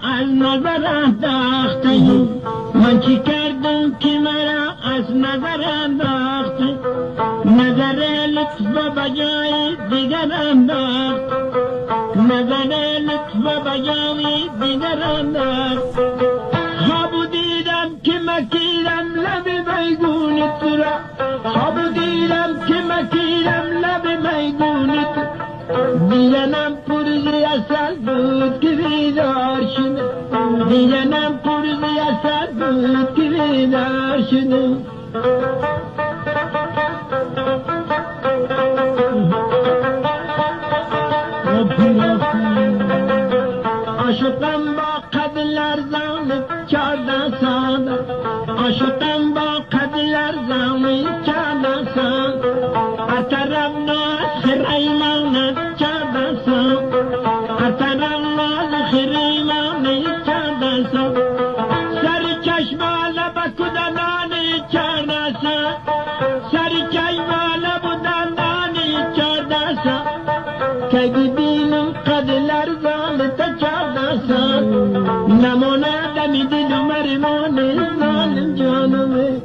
از نظر انداخته، من چی کردم که مرا از نظر انداخته، نظر لطف بجای دیگر انداخت، نظر لطف بجای دیگر انداخت. خواب دیدم که مکیرم لب میگون تو را، خواب دیدم که مکیرم لب میگون تو، دیدنم پرزی اصل بود که بیدار شده، دیدنم پرزی اصل بود که بیدار شده. عاشقم با قد لرزان 14 سال، عاشقم با قد لرزان 14 سال، هر طرف ناز خریمان 14 سال، هر طرف ناز خریمان 14 سال، سر چشم لب کدنان 14 سال، سر چشم لب دندان 14 سال، که ببینم قد لرزان تا 14 سال، نمونه دمی دل مرمان ظالم جانمه.